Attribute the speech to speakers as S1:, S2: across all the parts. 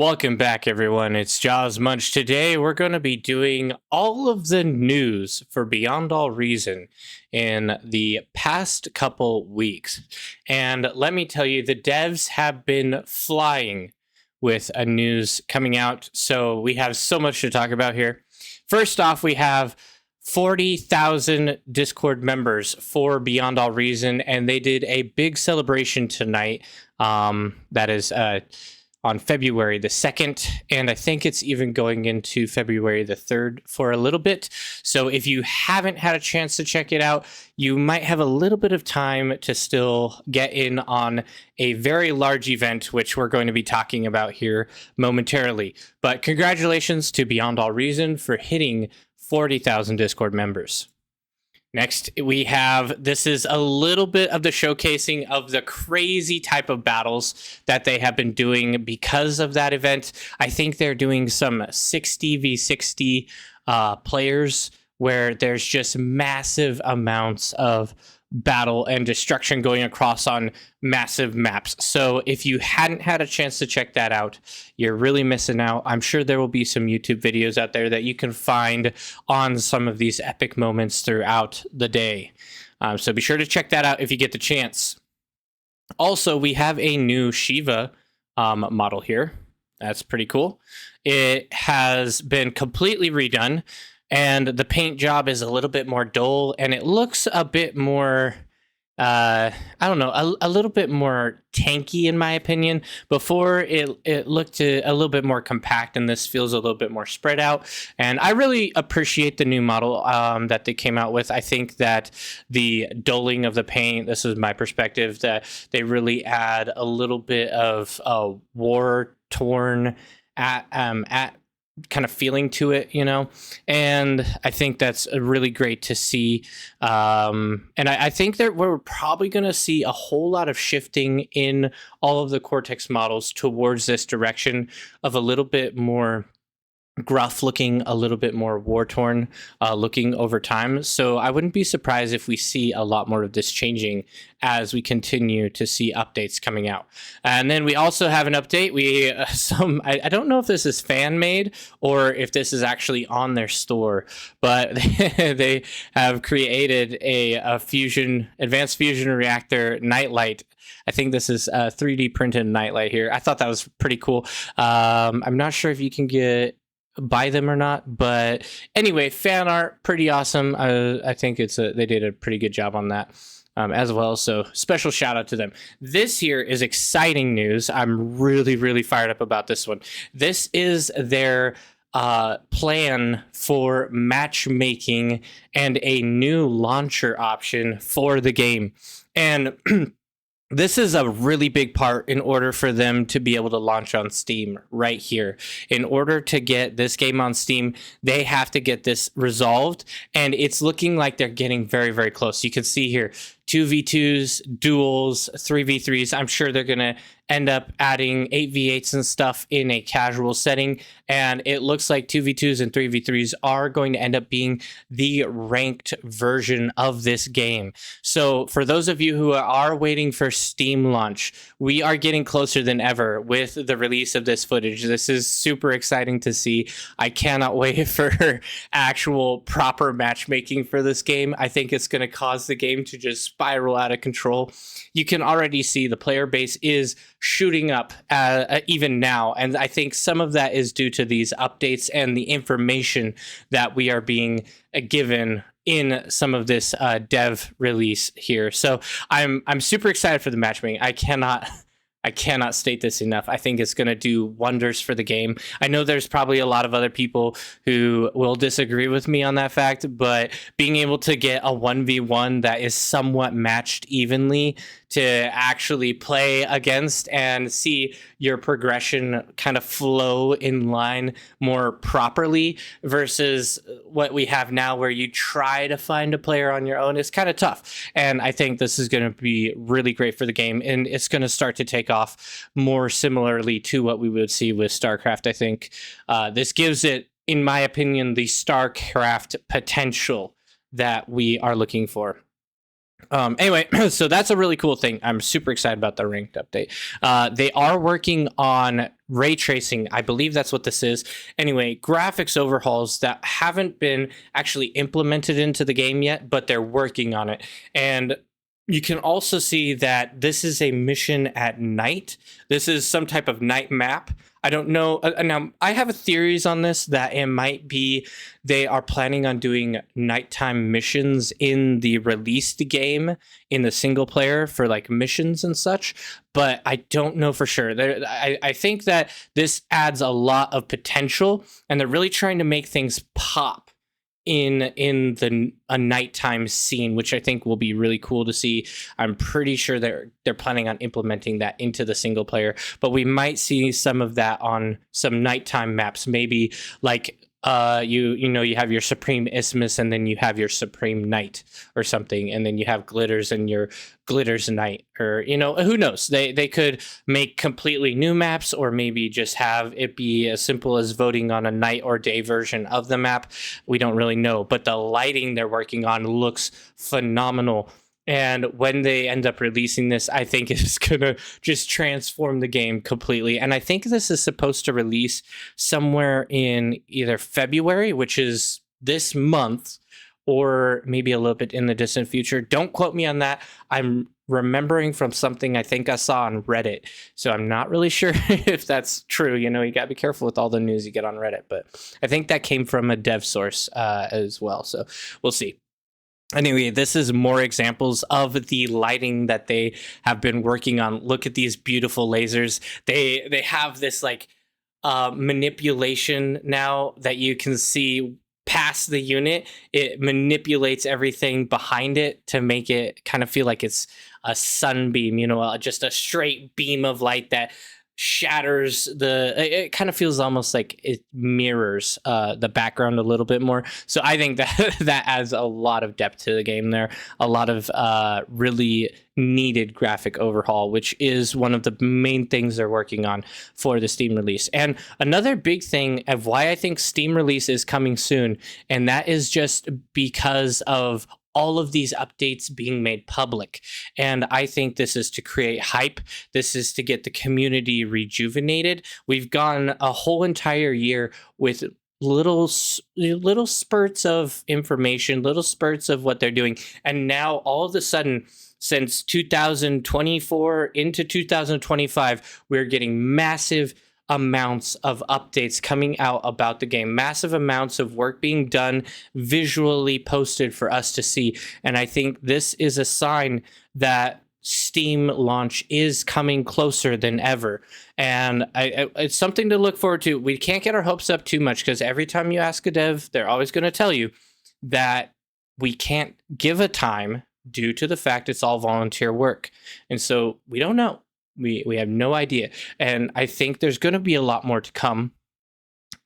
S1: Welcome back, everyone. It's Jaws Munch. Today, we're going to be doing all of the news for Beyond All Reason in the past couple weeks. And let me tell you, the devs have been flying with a news coming out. So we have so much to talk about here. First off, we have 40,000 Discord members for Beyond All Reason, and they did a big celebration tonight. That is on February the 2nd, and I think it's even going into February the 3rd for a little bit. So if you haven't had a chance to check it out, you might have a little bit of time to still get in on a very large event, which we're going to be talking about here momentarily. But congratulations to Beyond All Reason for hitting 40,000 Discord members. Next, we have, this is a little bit of the showcasing of the crazy type of battles that they have been doing because of that event. I think they're doing some 60v60 players where there's just massive amounts of battle and destruction going across on massive maps. So if you hadn't had a chance to check that out, you're really missing out. I'm sure there will be some YouTube videos out there that you can find on some of these epic moments throughout the day. So be sure to check that out if you get the chance. Also, we have a new Shiva model here. That's pretty cool. It has been completely redone, and the paint job is a little bit more dull, and it looks a bit more, I don't know, a little bit more tanky in my opinion. Before it looked a little bit more compact, and this feels a little bit more spread out. And I really appreciate the new model that they came out with. I think that the dulling of the paint, this is my perspective, that they really add a little bit of war-torn at kind of feeling to it, you know, and I think that's really great to see. And I think that we're probably going to see a whole lot of shifting in all of the Cortex models towards this direction of a little bit more gruff looking, a little bit more war-torn looking over time. So I wouldn't be surprised if we see a lot more of this changing as we continue to see updates coming out. And then we also have an update. I don't know if this is fan made or if this is actually on their store, but they have created a advanced fusion reactor nightlight. I think this is a 3D printed nightlight here. I thought that was pretty cool. I'm not sure if you can buy them or not, but anyway, fan art, pretty awesome. I think they did a pretty good job on that as well, so special shout out to them. This here is exciting news. I'm really fired up about this one. This is their plan for matchmaking and a new launcher option for the game, and this is a really big part in order for them to be able to launch on Steam right here. In order to get this game on Steam, they have to get this resolved, and it's looking like they're getting very close. You can see here 2v2s, duels, 3v3s. I'm sure they're going to end up adding 8v8s and stuff in a casual setting, and it looks like 2v2s and 3v3s are going to end up being the ranked version of this game. So for those of you who are waiting for Steam launch, we are getting closer than ever with the release of this footage. This is super exciting to see. I cannot wait for actual proper matchmaking for this game. I think it's going to cause the game to just spiral out of control. You can already see the player base is shooting up even now, and I think some of that is due to these updates and the information that we are being given in some of this dev release here. So I'm super excited for the matchmaking. I cannot state this enough. I think it's going to do wonders for the game. I know there's probably a lot of other people who will disagree with me on that fact, but being able to get a 1v1 that is somewhat matched evenly to actually play against and see your progression kind of flow in line more properly versus what we have now where you try to find a player on your own is kind of tough. And I think this is going to be really great for the game, and it's going to start to take off more similarly to what we would see with StarCraft. I think this gives it, in my opinion, the StarCraft potential that we are looking for. Anyway, so that's a really cool thing. I'm super excited about the ranked update. They are working on ray tracing. I believe that's what this is. Anyway, graphics overhauls that haven't been actually implemented into the game yet, but they're working on it. And you can also see that this is a mission at night. This is some type of night map. I don't know. Now, I have theories on this that it might be they are planning on doing nighttime missions in the released game in the single player for like missions and such, but I don't know for sure. I think that this adds a lot of potential, and they're really trying to make things pop in a nighttime scene, which I think will be really cool to see. I'm pretty sure they're planning on implementing that into the single player, but we might see some of that on some nighttime maps, maybe like you have your Supreme Isthmus, and then you have your Supreme Night or something, and then you have Glitters and your Glitters Night, or who knows, they could make completely new maps, or maybe just have it be as simple as voting on a night or day version of the map. We don't really know, but the lighting they're working on looks phenomenal. And when they end up releasing this, I think it's going to just transform the game completely. And I think this is supposed to release somewhere in either February, which is this month, or maybe a little bit in the distant future. Don't quote me on that. I'm remembering from something I think I saw on Reddit. So I'm not really sure if that's true. You got to be careful with all the news you get on Reddit. But I think that came from a dev source as well. So we'll see. Anyway, this is more examples of the lighting that they have been working on. Look at these beautiful lasers. They have this like manipulation now that you can see past the unit. It manipulates everything behind it to make it kind of feel like it's a sunbeam, just a straight beam of light that shatters it kind of feels almost like it mirrors the background a little bit more. So I think that that adds a lot of depth to the game there, a lot of really needed graphic overhaul, which is one of the main things they're working on for the Steam release. And another big thing of why I think Steam release is coming soon, and that is just because of all of these updates being made public. And I think this is to create hype. This is to get the community rejuvenated. We've gone a whole entire year with little spurts of information, little spurts of what they're doing. And now all of a sudden, since 2024 into 2025, we're getting massive amounts of updates coming out about the game, massive amounts of work being done, visually posted for us to see. And I think this is a sign that Steam launch is coming closer than ever. And it's something to look forward to. We can't get our hopes up too much, because every time you ask a dev, they're always going to tell you that we can't give a time due to the fact it's all volunteer work. And so we don't know. We have no idea. And I think there's going to be a lot more to come.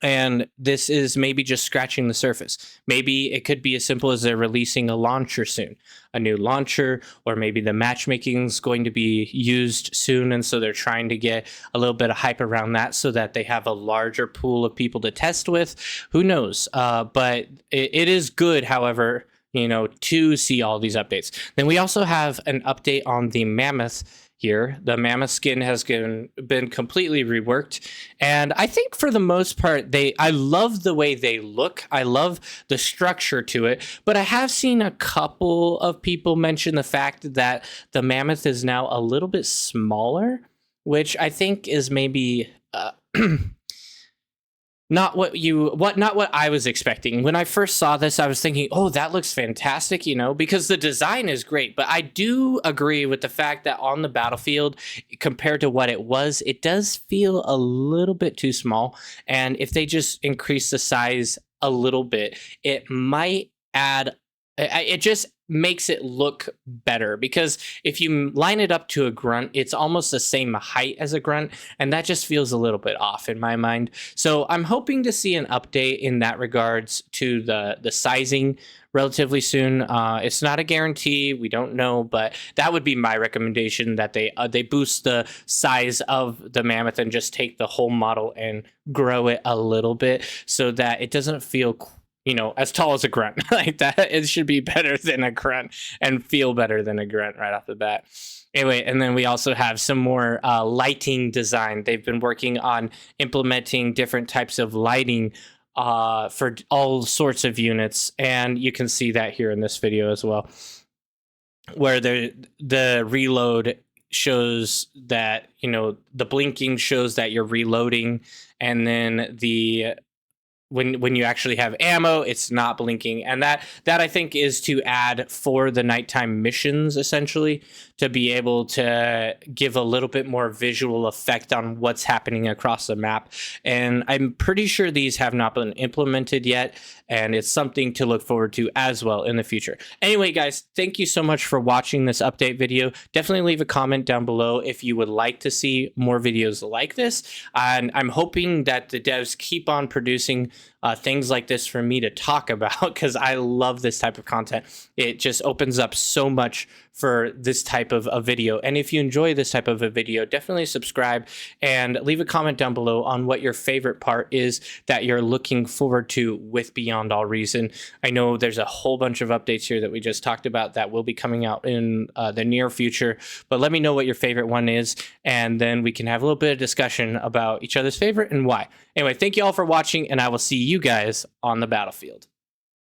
S1: And this is maybe just scratching the surface. Maybe it could be as simple as they're releasing a launcher soon, a new launcher, or maybe the matchmaking is going to be used soon. And so they're trying to get a little bit of hype around that so that they have a larger pool of people to test with. Who knows? But it is good, however, to see all these updates. Then we also have an update on the Mammoth here. The Mammoth skin has been completely reworked, and I think for the most part, I love the way they look. I love the structure to it, but I have seen a couple of people mention the fact that the Mammoth is now a little bit smaller, which I think is maybe not what I was expecting. When I first saw this, I was thinking, oh, that looks fantastic, because the design is great. But I do agree with the fact that on the battlefield, compared to what it does feel a little bit too small. And if they just increase the size a little bit, it might add, it just makes it look better, because if you line it up to a grunt, it's almost the same height as a grunt, and that just feels a little bit off in my mind. So I'm hoping to see an update in that regards to the sizing relatively soon. It's not a guarantee, we don't know, but that would be my recommendation, that they boost the size of the Mammoth and just take the whole model and grow it a little bit so that it doesn't feel as tall as a grunt. Like that, it should be better than a grunt and feel better than a grunt right off the bat. Anyway, and then we also have some more lighting design. They've been working on implementing different types of lighting for all sorts of units, and you can see that here in this video as well, where the reload shows that the blinking shows that you're reloading, and then when you actually have ammo, it's not blinking. And that I think is to add for the nighttime missions, essentially, to be able to give a little bit more visual effect on what's happening across the map. And I'm pretty sure these have not been implemented yet, and it's something to look forward to as well in the future. Anyway, guys, thank you so much for watching this update video. Definitely leave a comment down below if you would like to see more videos like this. And I'm hoping that the devs keep on producing things like this for me to talk about, because I love this type of content. It just opens up so much for this type of a video. And if you enjoy this type of a video, definitely subscribe and leave a comment down below on what your favorite part is that you're looking forward to with Beyond All Reason. I know there's a whole bunch of updates here that we just talked about that will be coming out in the near future, but let me know what your favorite one is, and then we can have a little bit of discussion about each other's favorite and why. Anyway, thank you all for watching, and I will see you guys on the battlefield.